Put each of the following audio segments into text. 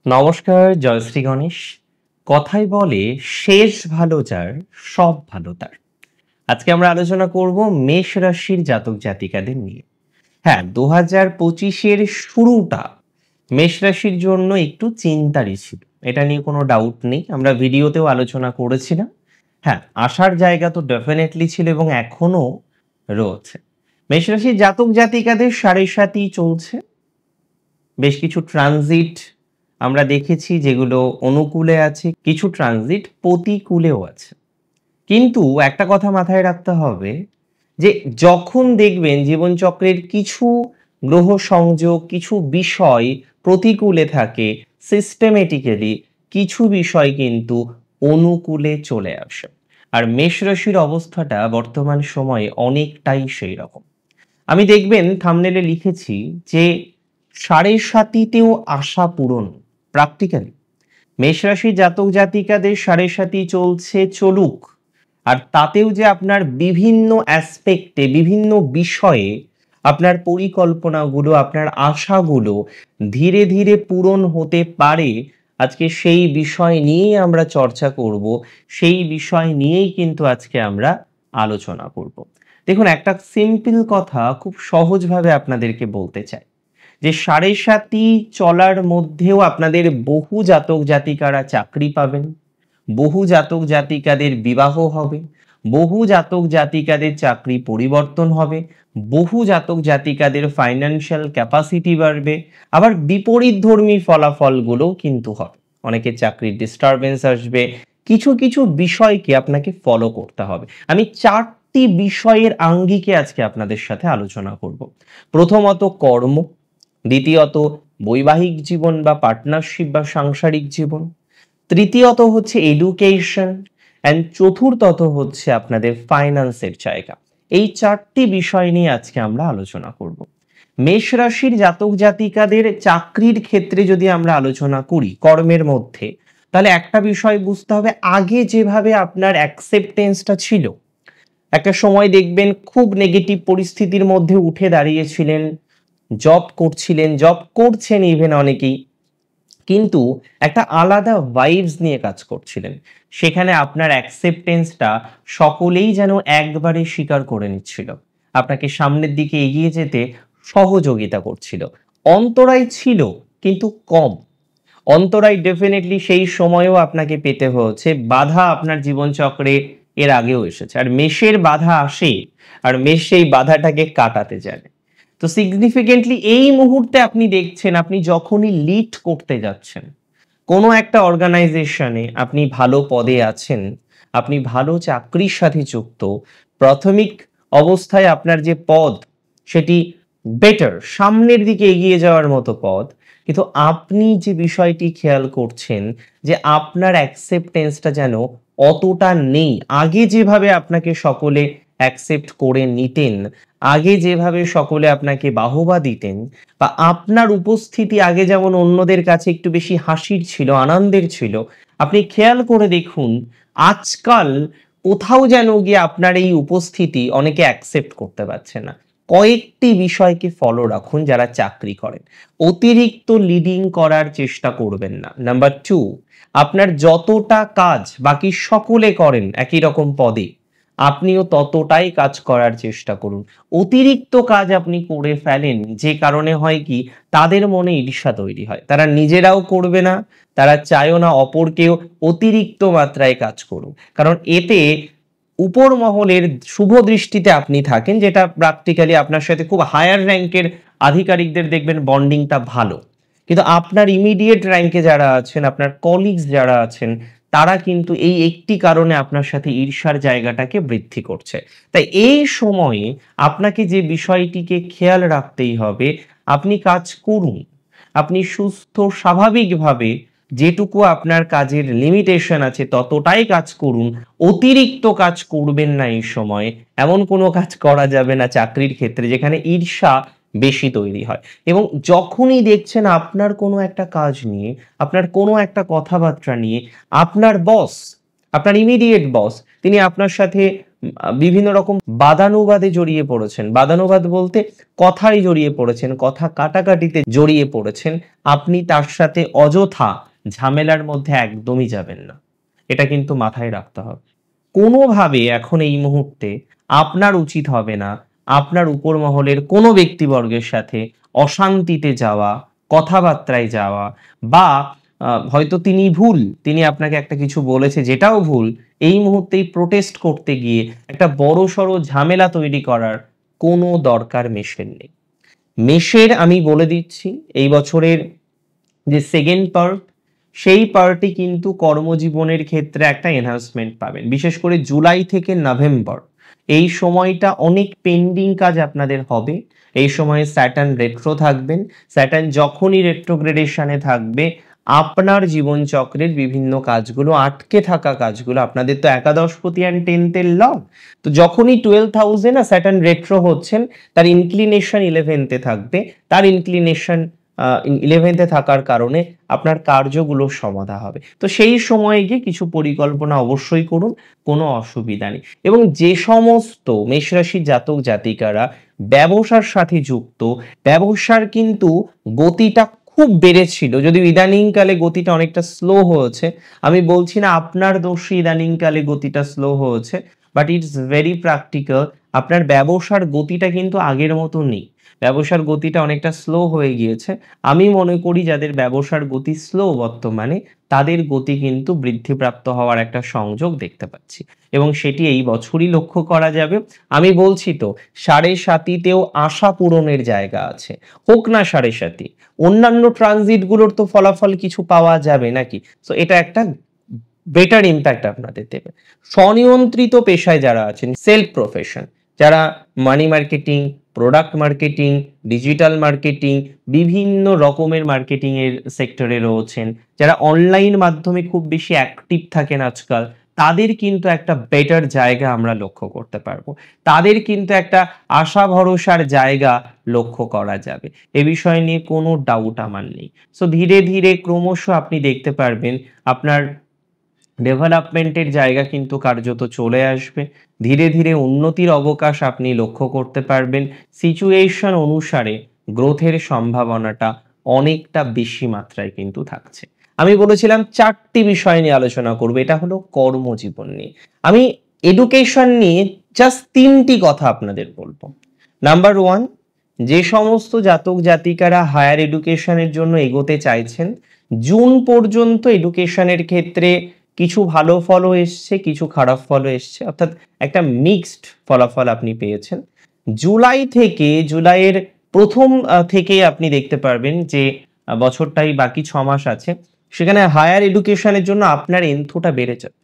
নমস্কার, জয়শ্রী গণেশ। কথায় বলে শেষ ভালো যার সব ভালো তার। আজকে আমরা আলোচনা করব মেষ রাশির জাতক জাতিকাদের নিয়ে। হ্যাঁ, 2025-এর শুরুটা মেষ রাশির জন্য একটু চিন্তারই ছিল, এটা নিয়ে কোনো ডাউট নেই। আমরা ভিডিওতেও আলোচনা করেছিলাম। হ্যাঁ, আসার জায়গা তো ডেফিনেটলি ছিল এবং এখনো রয়েছে। মেষ রাশির জাতক জাতিকাদের সাড়ে সাতই চলছে। বেশ কিছু ট্রানজিট আমরা দেখেছি যেগুলো অনুকূলে আছে, কিছু ট্রানজিট প্রতিকূলেও আছে। কিন্তু একটা কথা মাথায় রাখতে হবে যে যখন দেখবেন জীবনচক্রের কিছু গ্রহ সংযোগ, কিছু বিষয় প্রতিকূলে থাকে, সিস্টেমেটিক্যালি কিছু বিষয় কিন্তু অনুকূলে চলে আসে। আর মেষ রাশির অবস্থাটা বর্তমান সময়ে অনেকটাই সেই রকম। আমি দেখবেন থাম্বনেলে লিখেছি যে সাড়ে সাতিতেও আশা পূরণ। প্র্যাকটিক্যালি মেষ রাশি জাতক জাতিকাদের সাড়ে সাতি চলছে, চলুক। আর তাতেও যে আপনার বিভিন্ন অ্যাসপেক্টে, বিভিন্ন বিষয়ে আপনার পরিকল্পনাগুলো, আপনার আশাগুলো ধীরে ধীরে পূরণ হতে পারে, আজকে সেই বিষয় নিয়েই আমরা চর্চা করব। সেই বিষয় নিয়েই কিন্তু আজকে আমরা আলোচনা করব। দেখুন, একটা সিম্পল কথা খুব সহজভাবে আপনাদেরকে বলতে চাই যে সাড়ে সাতি চলার মধ্যেও আপনাদের বহু জাতক জাতিকারা চাকরি পাবেন, বহু জাতক জাতিকাদের বিবাহ হবে, বহু জাতক জাতিকাদের চাকরি পরিবর্তন হবে, বহু জাতক জাতিকাদের ফাইন্যান্সিয়াল ক্যাপাসিটি বাড়বে, আবার বিপরীত ধর্মী ফলাফলগুলোও কিন্তু হবে। অনেকের চাকরির ডিস্টারবেন্স আসবে। কিছু কিছু বিষয়কে আপনাকে ফলো করতে হবে। আমি চারটি বিষয়ের আঙ্গিকে আজকে আপনাদের সাথে আলোচনা করব। প্রথমত কর্ম, দ্বিতীয়ত বৈবাহিক জীবন বা পার্টনারশিপ বা সাংসারিক জীবন, তৃতীয়ত হচ্ছে এডুকেশন, অ্যান্ড চতুর্থত হচ্ছে আপনাদের ফাইন্যান্সের জায়গা। এই চারটি বিষয় নিয়ে আজকে আমরা আলোচনা করব। মেষ রাশির জাতক জাতিকাদের চাকরির ক্ষেত্রে যদি আমরা আলোচনা করি কর্মের মধ্যে, তাহলে একটা বিষয় বুঝতে হবে, আগে যেভাবে আপনার অ্যাকসেপ্টেন্সটা ছিল, একটা সময় দেখবেন খুব নেগেটিভ পরিস্থিতির মধ্যে উঠে দাঁড়িয়েছিলেন, জব করছিলেন, জব করছেন ইভেন অনেকেই, কিন্তু একটা আলাদা ভাইবস নিয়ে কাজ করছিলেন। সেখানে আপনার অ্যাকসেপ্টেন্সটা সকলেই যেন একবারে স্বীকার করে নিচ্ছিল, আপনাকে সামনের দিকে এগিয়ে যেতে সহযোগিতা করছিল। অন্তরায় ছিল কিন্তু কম। অন্তরায় ডেফিনেটলি সেই সময়েও আপনাকে পেতে হয়েছে, বাধা আপনার জীবনচক্রে এর আগেও এসেছে। আর মেষের বাধা আসে, আর মেষ সেই বাধাটাকে কাটাতে জানে। তো সিগনিফিকেন্টলি এই মুহূর্তে আপনি দেখছেন, আপনি যখনই লিড করতে যাচ্ছেন কোনো একটা অর্গানাইজেশনে, আপনি ভালো পদে আছেন, আপনি ভালো চাকরির সাথে যুক্ত, প্রাথমিক অবস্থায় আপনার যে পদ সেটি বেটার, সামনের দিকে এগিয়ে যাওয়ার মতো পদ, কিন্তু আপনি যে বিষয়টি খেয়াল করছেন যে আপনার অ্যাকসেপ্টেন্সটা যেন অতটা নেই। আগে যেভাবে আপনাকে সকলে অ্যাকসেপ্ট করে নিতেন, আগে যেভাবে সকলে আপনাকে বাহবা দিতেন, বা আপনার উপস্থিতি আগে যেমন অন্যদের কাছে একটু বেশি হাসির ছিল, আনন্দের ছিল, আপনি খেয়াল করে দেখুন আজকাল কোথাও যেন গিয়ে আপনার এই উপস্থিতি অনেকে অ্যাকসেপ্ট করতে পারছে না। কয়েকটি বিষয়কে ফলো রাখুন যারা চাকরি করেন। অতিরিক্ত লিডিং করার চেষ্টা করবেন না। নাম্বার 2, আপনার যতটা কাজ বাকি সকলে করেন একই রকম পদে, আপনিও ততটাই কাজ করার চেষ্টা করুন। অতিরিক্ত কাজ আপনি করে ফেলেন, যে কারণে হয় কি, তাদের মনে ঈর্ষা তৈরি হয়, তারা নিজেরাও করবে না, তারা চায়ও না অপরকেও অতিরিক্ত মাত্রায় কাজ করুক। কারণ এতে উপর মহলের শুভ দৃষ্টিতে আপনি থাকেন, যেটা প্র্যাকটিক্যালি আপনার সাথে খুব হায়ার র্যাঙ্কের আধিকারিকদের দেখবেন বন্ডিংটা ভালো, কিন্তু আপনার ইমিডিয়েট র্যাঙ্কে যারা আছেন, আপনার কলিগস যারা আছেন, তারা কিন্তু এই একটি কারণে আপনার সাথে ঈর্ষার জায়গাটাকে বৃদ্ধি করছে। তাই এই সময়ে আপনাকে যে বিষয়টিকে খেয়াল রাখতেই হবে, আপনি কাজ করুন, আপনি সুস্থ স্বাভাবিকভাবে যেটুকু আপনার কাজের লিমিটেশন আছে ততটাই কাজ করুন। অতিরিক্ত কাজ করবেন না এই সময়ে। এমন কোনো কাজ করা যাবে না চাকরির ক্ষেত্রে যেখানে ঈর্ষা বেশি তৈরি হয়। এবং যখনই দেখছেন আপনার কোনো একটা কাজ নিয়ে, আপনার কোনো একটা কথাবার্তা নিয়ে আপনার বস, আপনার ইমিডিয়েট বস, তিনি আপনার সাথে বিভিন্ন রকম বাদানুবাদে জড়িয়ে পড়েছেন। বাদানুবাদ বলতে কথায় জড়িয়ে পড়েছেন, কথা কাটাকাটিতে জড়িয়ে পড়েছেন। আপনি তার সাথে অযথা ঝামেলার মধ্যে একদমই যাবেন না। এটা কিন্তু মাথায় রাখতে হবে। কোনোভাবে এখন এই মুহূর্তে আপনার উচিত হবে না আপনার উপর মহলের কোনো ব্যক্তিবর্গের সাথে অশান্তিতে যাওয়া, কথাবার্তায় যাওয়া, বা হয়তো তিনি আপনাকে একটা কিছু বলেছে যেটাও ভুল, এই মুহূর্তেই প্রোটেস্ট করতে গিয়ে একটা বড়সড় ঝামেলা তৈরি করার কোনো দরকার মেষের নেই। মেষের আমি বলে দিচ্ছি এই বছরের যে সেকেন্ড পার্ট, সেই পার্টি কিন্তু কর্মজীবনের ক্ষেত্রে একটা এনহান্সমেন্ট পাবেন। বিশেষ করে জুলাই থেকে নভেম্বর এই সময়টা অনেক পেন্ডিং কাজ আপনাদের হবে। এই সময়ে স্যাটার্ন রেট্রো থাকবেন। স্যাটার্ন যখনই রেট্রোগ্রেডেশনে থাকবে আপনার জীবনচক্রের বিভিন্ন কাজগুলো, আটকে থাকা কাজগুলো, আপনাদের তো একাদশপতি অ্যান্ড 10th এর লর্ড, তো যখনই 12th হাউসে না স্যাটার্ন রেট্রো হচ্ছেন, তার ইনক্লিনেশন 11th-এ থাকবে। তার ইনক্লিনেশন 11th-এ থাকার কারণে আপনার কার্যগুলোর সমাধা হবে। তো সেই সময়ে গিয়ে কিছু পরিকল্পনা অবশ্যই করুন, কোনো অসুবিধা নেই। এবং যে সমস্ত মেষ রাশির জাতক জাতিকারা ব্যবসার সাথে যুক্ত, ব্যবসার কিন্তু গতিটা খুব বেড়েছিল, যদিও ইদানিংকালে গতিটা অনেকটা স্লো হয়েছে। আমি বলছি না আপনার দোষে ইদানিংকালে গতিটা স্লো হয়েছে, বাট ইটস ভেরি প্র্যাকটিক্যাল। আপনার ব্যবসার গতিটা কিন্তু আগের মতো নেই, ব্যবসার গতিটা অনেকটা স্লো হয়ে গিয়েছে। আমি মনে করি যাদের ব্যবসার গতি স্লো বর্তমানে, তাদের গতি কিন্তু বৃদ্ধিপ্রাপ্ত হওয়ার একটা সংযোগ দেখতে পাচ্ছি, এবং সেটি এই বছরই লক্ষ্য করা যাবে। আমি বলছি তো 7.5-তেও আশা পূরণের জায়গা আছে, হোক না 7.5, অন্যান্য ট্রানজিটগুলোর তো ফলাফল কিছু পাওয়া যাবে নাকি। সো এটা একটা বেটার ইম্প্যাক্ট আপনাদের দেবে। স্বনিয়ন্ত্রিত পেশায় যারা আছেন, সেলফ প্রফেশন, যারা মানি marketing, product marketing, digital marketing, বিভিন্ন রকমের মার্কেটিং এর সেক্টরে রয়েছেন, যারা অনলাইন মাধ্যমে খুব বেশি অ্যাক্টিভ থাকেন আজকাল, তাদের কিন্তু একটা বেটার জায়গা আমরা লক্ষ্য করতে পারবো। তাদের কিন্তু একটা আশা ভরসার জায়গা লক্ষ্য করা যাবে, এ বিষয় নিয়ে কোনো ডাউট আমার নেই। সো ধীরে ধীরে ক্রমশ আপনি দেখতে পারবেন আপনার ডেভেলপমেন্টের জায়গা কিন্তু কার্যত চলে আসবে। ধীরে ধীরে উন্নতির অবকাশ আপনি লক্ষ্য করতে পারবেন। সিচুয়েশন অনুসারে গ্রোথের সম্ভাবনাটা অনেকটা বেশি মাত্রায় কিন্তু থাকছে। আমি বলেছিলাম 4টি বিষয় নিয়ে আলোচনা করব, এটা হলো কর্মজীবন নিয়ে। আমি এডুকেশন নিয়ে জাস্ট 3টি কথা আপনাদের বলবো। নাম্বার 1, যে সমস্ত জাতক জাতিকারা হায়ার এডুকেশনের জন্য এগোতে চাইছেন, জুন পর্যন্ত এডুকেশনের ক্ষেত্রে কিছু ভালো ফলও এসছে, কিছু খারাপ ফলও এসছে, অর্থাৎ একটা মিক্সড ফলাফল আপনি পেয়েছেন। জুলাইয়ের প্রথম থেকে আপনি দেখতে পারবেন যে বছরটাই বাকি 6 মাস আছে, সেখানে হায়ার এডুকেশনের জন্য আপনার এন্থোটা বেড়ে যাবে,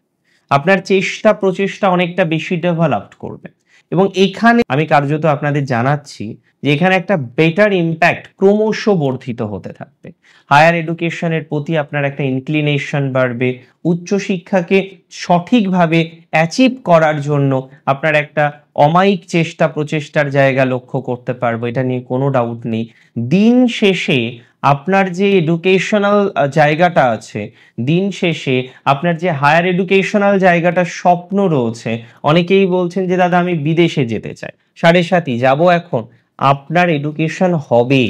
আপনার চেষ্টা প্রচেষ্টা অনেকটা বেশি ডেভেলপড করবে। এবং এখানে আমি কার্যত আপনাদের জানাচ্ছি যে এখানে একটা বেটার ইম্প্যাক্ট ক্রমশ বর্ধিত হতে থাকবে। হায়ার এডুকেশনের প্রতি আপনার একটা ইনক্লিনেশন বাড়বে, উচ্চশিক্ষাকে সঠিকভাবে অ্যাচিভ করার জন্য আপনার একটা অমায়িক চেষ্টা প্রচেষ্টার জায়গা লক্ষ্য করতে পারবো, এটা নিয়ে কোনো ডাউট নেই। দিন শেষে আপনার যে এডুকেশনাল জায়গাটা আছে, দিন শেষে আপনার যে হায়ার এডুকেশনাল জায়গাটা স্বপ্ন রয়েছে, অনেকেই বলছেন যে দাদা আমি বিদেশে যেতে চাই, 7.5 যাব, এখন আপনার এডুকেশন হবে,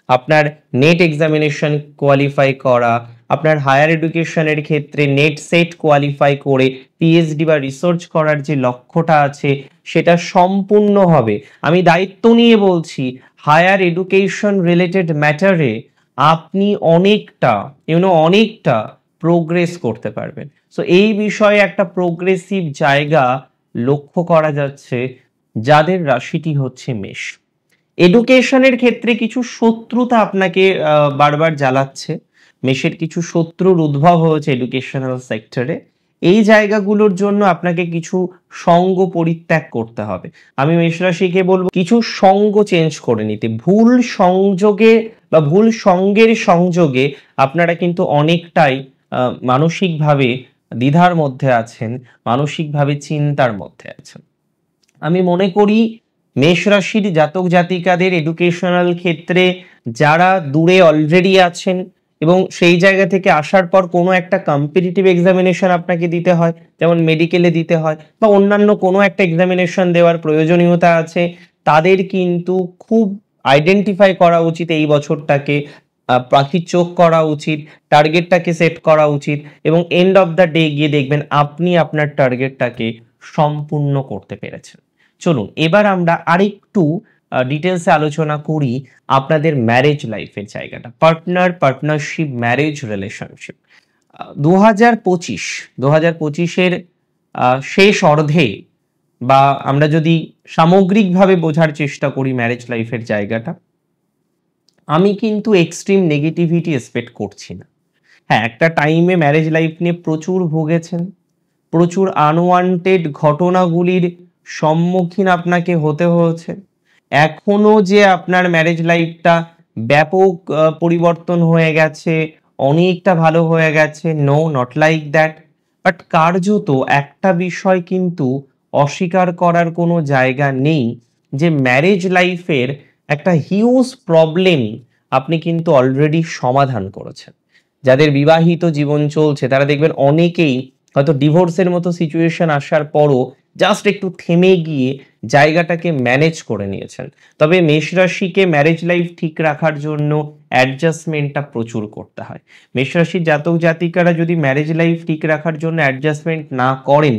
আপনার নেট এক্সামিনেশন কোয়ালিফাই করা, আপনার হায়ার এডুকেশনের ক্ষেত্রে নেট সেট কোয়ালিফাই করে পিএইচডি বা রিসার্চ করার যে লক্ষ্যটা আছে সেটা সম্পূর্ণ হবে। আমি দায়িত্ব নিয়ে বলছি, হায়ার এডুকেশন রিলেটেড ম্যাটারে আপনি অনেকটা প্রোগ্রেস করতে পারবেন। সো এই বিষয়ে একটা প্রোগ্রেসিভ জায়গা লক্ষ্য করা যাচ্ছে যাদের রাশিটি হচ্ছে মেষ। এডুকেশনের ক্ষেত্রে কিছু শত্রুতা আপনাকে বারবার জ্বালাচ্ছে, মেষের কিছু শত্রুর উদ্ভব হয়েছে এডুকেশনাল সেক্টরে। এই জায়গাগুলোর জন্য আপনাকে কিছু সঙ্গ পরিত্যাগ করতে হবে। আমি মেষ রাশিকে বলবো কিছু সঙ্গ চেঞ্জ করে নিতে। ভুল সংযোগে বা ভুল সঙ্গের সংযোগে আপনারা কিন্তু অনেকটাই মানসিকভাবে দ্বিধার মধ্যে আছেন, মানসিকভাবে চিন্তার মধ্যে আছেন। আমি মনে করি মেষ রাশির জাতক জাতিকাদের এডুকেশনাল ক্ষেত্রে যারা দূরে অলরেডি আছেন এবং সেই জায়গা থেকে আসার পর কোনো একটা কম্পিটিটিভ এক্সামিনেশন আপনাকে দিতে হয়, যেমন মেডিকেলে দিতে হয় বা অন্যান্য কোনো একটা এক্সামিনেশন দেওয়ার প্রয়োজনীয়তা আছে, তাদের কিন্তু খুব আইডেন্টিফাই করা উচিত এই বছরটাকে, পাখির চোখ করা উচিত, টার্গেটটাকে সেট করা উচিত এবং এন্ড অফ দ্য ডে গিয়ে দেখবেন আপনি আপনার টার্গেটটাকে সম্পূর্ণ করতে পেরেছেন। চলুন এবার আমরা আরেকটু ডিটেলসে আলোচনা করি আপনাদের ম্যারেজ লাইফের জায়গাটা, পার্টনারশিপ, ম্যারেজ রিলেশনশিপ। 2025-এর শেষ অর্ধে বা আমরা যদি সামগ্রিকভাবে বোঝার চেষ্টা করি ম্যারেজ লাইফের জায়গাটা, আমি কিন্তু এক্সট্রিম নেগেটিভিটি এক্সপেক্ট করছি না। হ্যাঁ, একটা টাইমে ম্যারেজ লাইফ নিয়ে প্রচুর ভুগেছেন, প্রচুর আনওয়ান্টেড ঘটনাগুলির সম্মুখীন আপনাকে হতে হয়েছে। এখনো যে আপনার ম্যারেজ লাইফটা ব্যাপক পরিবর্তন হয়ে গেছে, অনেকটা ভালো হয়ে গেছে, no, not like that. But কার্যত একটা বিষয় কিন্তু অস্বীকার করার কোনো জায়গা নেই, যে ম্যারেজ লাইফের একটা হিউজ প্রবলেম আপনি কিন্তু অলরেডি সমাধান করেছেন। যাদের বিবাহিত জীবন চলছে তারা দেখবেন অনেকেই হয়তো ডিভোর্সের মতো সিচুয়েশন আসার পরও জাস্ট একটু থেমে গিয়ে জায়গাটাকে ম্যানেজ করে নিয়েছেন। তবে মেষ রাশিকে ম্যারেজ লাইফ ঠিক রাখার জন্য অ্যাডজাস্টমেন্টটা প্রচুর করতে হয়। মেষ রাশির জাতক জাতিকারা যদি ম্যারেজ লাইফ ঠিক রাখার জন্য অ্যাডজাস্টমেন্ট না করেন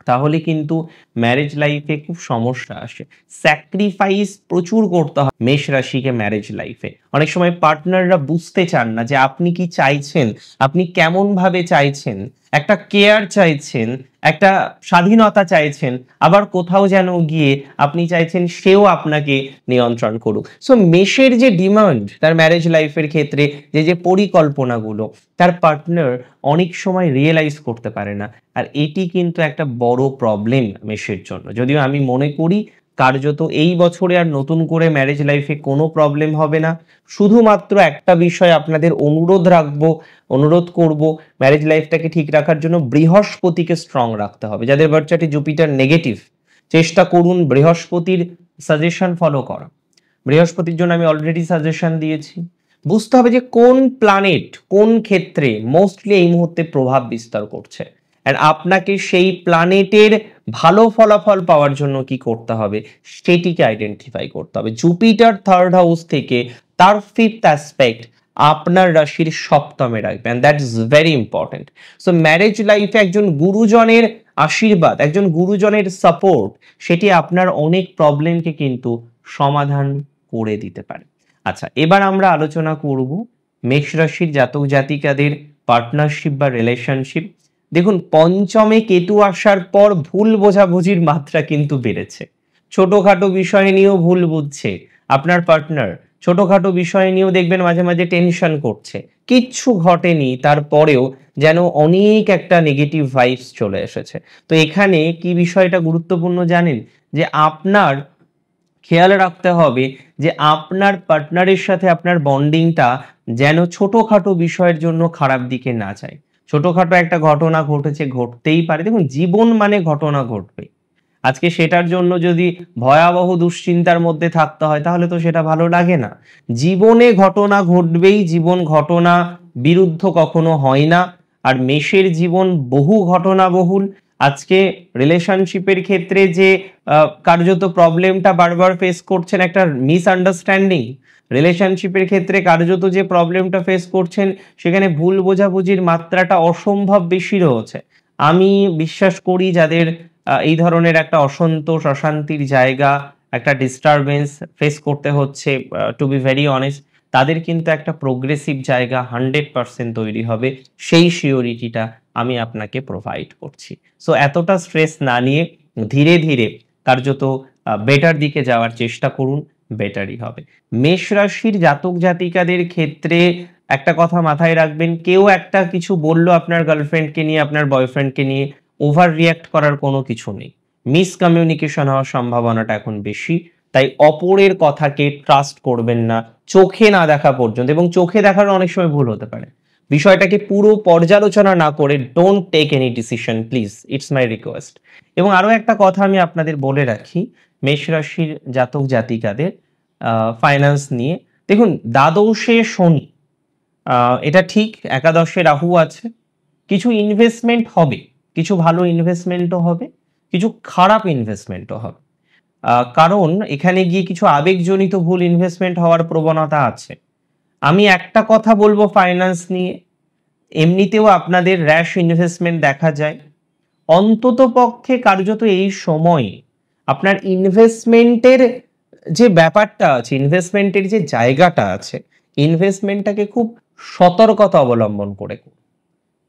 তাহলে কিন্তু ম্যারেজ লাইফে খুব সমস্যা আসে। স্যাক্রিফাইস প্রচুর করতে হয় মেষ রাশিকে ম্যারেজ লাইফে। অনেক সময় পার্টনাররা বুঝতে চান না যে আপনি কি চাইছেন, আপনি কেমন ভাবে চাইছেন, একটা কেয়ার চাইছেন, একটা স্বাধীনতা চাইছেন, আবার কোথাও যেন গিয়ে আপনি চাইছেন সেও আপনাকে নিয়ন্ত্রণ করুক। সো মেষের যে ডিমান্ড তার ম্যারেজ লাইফের ক্ষেত্রে, যে পরিকল্পনাগুলো, তার পার্টনার অনেক সময় রিয়েলাইজ করতে পারে না। আর এটি কিন্তু একটা বড় প্রবলেম মেষের জন্য। যদিও আমি মনে করি কার্যত এই বছরে আর নতুন করে ম্যারেজ লাইফে কোনো প্রবলেম হবে না। শুধুমাত্র একটা বিষয় আপনাদের অনুরোধ করব, ম্যারেজ লাইফটাকে ঠিক রাখার জন্য বৃহস্পতিকে স্ট্রং রাখতে হবে। যাদের বার্থ চার্টে জুপিটার নেগেটিভ, চেষ্টা করুন বৃহস্পতির সাজেশন ফলো করা। বৃহস্পতির জন্য আমি অলরেডি সাজেশন দিয়েছি। বুঝতে হবে যে কোন প্ল্যানেট কোন ক্ষেত্রে মোস্টলি এই মুহূর্তে প্রভাব বিস্তার করছে, আর আপনাকে সেই প্ল্যানেটের ভালো ফলাফল পাওয়ার জন্য কি করতে হবে সেটিকে আইডেন্টিফাই করতে হবে। জুপিটার থার্ড হাউস থেকে তার ফিফথ অ্যাসপেক্ট আপনার রাশির সপ্তমে রাখবে, and that is very important. So marriage লাইফে একজন গুরুজনের আশীর্বাদ, একজন গুরুজনের সাপোর্ট, সেটি আপনার অনেক প্রবলেমকে কিন্তু সমাধান করে দিতে পারে। আচ্ছা, এবার আমরা আলোচনা করব মেষ রাশির জাতক জাতিকাদের পার্টনারশিপ বা রিলেশনশিপ। দেখুন, পঞ্চমে কেতু আসার পর ভুল বোঝাবুঝির মাত্রা কিন্তু বেড়েছে। ছোটখাটো বিষয় নিয়েও ভুল বুঝছে আপনার পার্টনার, ছোটখাটো বিষয় নিয়েও দেখবেন মাঝে মাঝে টেনশন করছে, কিচ্ছু ঘটেনি তারপরেও যেন অনেক একটা নেগেটিভ ভাইবস চলে এসেছে। তো এখানে কি বিষয়টা গুরুত্বপূর্ণ জানেন, যে আপনার খেয়াল রাখতে হবে যে আপনার পার্টনারের সাথে আপনার বন্ডিংটা যেন ছোটখাটো বিষয়ের জন্য খারাপ দিকে না যায়। ছোটখাটো একটা ঘটনা ঘটেছে, ঘটতেই পারে, দেখুন জীবন মানে ঘটনা ঘটবে। আজকে সেটার জন্য যদি ভয়াবহ দুশ্চিন্তার মধ্যে থাকতে হয় তাহলে তো সেটা ভালো লাগে না। জীবনে ঘটনা ঘটবেই, জীবন ঘটনা বিরুদ্ধ কখনো হয় না। আর মেষের জীবন বহু ঘটনা বহুল। আজকে রিলেশনশিপের ক্ষেত্রে যে কার্যত প্রবলেমটা বারবার ফেস করছেন, একটা মিসআন্ডারস্ট্যান্ডিং। রিলেশনশিপের ক্ষেত্রে কার্যত যে প্রবলেমটা ফেস করছেন সেখানে ভুল বোঝাবুঝির মাত্রাটা অসম্ভব বেশি রয়েছে। আমি বিশ্বাস করি যাদের এই ধরনের একটা অসন্তোষ, অশান্তির জায়গা, একটা ডিস্টারবেন্স ফেস করতে হচ্ছে, টু বি ভেরি অনেস্ট, তাদের কিন্তু একটা প্রোগ্রেসিভ জায়গা 100% তৈরি হবে, সেই সিওরিটিটা আমি আপনাকে প্রোভাইড করছি। সো এতটা স্ট্রেস না নিয়ে ধীরে ধীরে কার্যত বেটার দিকে যাওয়ার চেষ্টা করুন, বেটারই হবে। মেষ রাশির জাতক জাতিকাদের ক্ষেত্রে একটা কথা মাথায় রাখবেন, কেউ একটা কিছু বললো আপনার গার্লফ্রেন্ডকে নিয়ে, আপনার বয়ফ্রেন্ডকে নিয়ে, ওভার রিয়াক্ট করার কোনো কিছু নেই। মিসকমিউনিকেশন হওয়ার সম্ভাবনাটা এখন বেশি, তাই অপরের কথাকে ট্রাস্ট করবেন না চোখে না দেখা পর্যন্ত। এবং চোখে দেখার অনেক সময় ভুল হতে পারে, বিষয়টাকে পুরো পর্যালোচনা না করে don't take any decision please, it's my request. এবং আরো একটা কথা আমি আপনাদের বলে রাখি মেষ রাশির জাতক জাতিকাদের ফাইন্যান্স নিয়ে। দেখুন, দ্বাদশে শনি, এটা ঠিক, একাদশে রাহু আছে। কিছু ইনভেস্টমেন্ট হবে, কিছু ভালো ইনভেস্টমেন্টও হবে, কিছু খারাপ ইনভেস্টমেন্টও হবে। কারণ এখানে গিয়ে কিছু আবেগজনিত ভুল ইনভেস্টমেন্ট হওয়ার প্রবণতা আছে। আমি একটা কথা বলবো ফাইন্যান্স নিয়ে, এমনিতেও আপনাদের র্যাশ ইনভেস্টমেন্ট দেখা যায়। অন্তত পক্ষে কার্যত এই সময়ে আপনার ইনভেস্টমেন্টের যে ব্যাপারটা আছে, ইনভেস্টমেন্টের যে জায়গাটা আছে, ইনভেস্টমেন্টটাকে খুব সতর্কতা অবলম্বন করে করুন।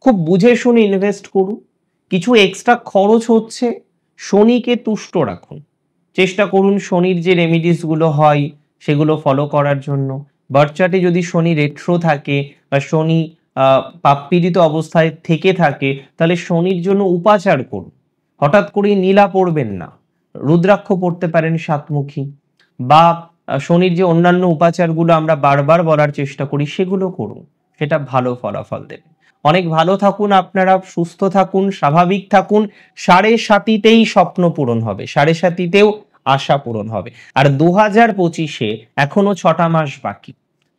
খুব বুঝে শুনে ইনভেস্ট করুন। কিছু এক্সট্রা খরচ হচ্ছে, শনিকে তুষ্ট রাখুন। চেষ্টা করুন শনির যে রেমিডিসগুলো হয় সেগুলো ফলো করার জন্য। বার্থ চার্টে যদি শনি রেট্রো থাকে বা শনি পাপপীড়িত অবস্থায় থেকে থাকে, তাহলে শনির জন্য উপাচার করুন। হঠাৎ করেই নীলা পড়বেন না, রুদ্রাক্ষ পড়তে পারেন সাতমুখী, বা শনির যে অন্যান্য উপাচারগুলো আমরা বারবার বলার চেষ্টা করি সেগুলো করুন, সেটা ভালো ফলাফল দেবে। অনেক ভালো থাকুন আপনারা, সুস্থ থাকুন, স্বাভাবিক থাকুন। 7.5-তেই স্বপ্ন পূরণ হবে, 7.5-তেও আশা পূরণ হবে। আর 2025-এ এখনো 6টা মাস বাকি।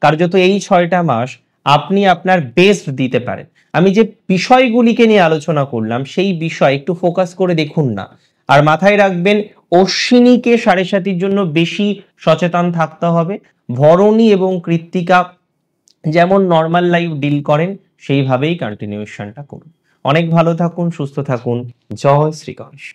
কার্যত এই 6টা মাস আপনি আপনার বেস্ট দিতে পারেন। আমি যে বিষয়গুলিকে নিয়ে আলোচনা করলাম সেই বিষয় একটু ফোকাস করে দেখুন না। আর মাথায় রাখবেন, অশ্বিনীকে 7.5-এর জন্য বেশি সচেতন থাকতে হবে। ভরণী এবং কৃত্তিকা যেমন নর্মাল লাইফ ডিল করেন সেইভাবেই কন্টিনিউশনটা করুন। অনেক ভালো থাকুন, সুস্থ থাকুন। জয় শ্রী গণেশ।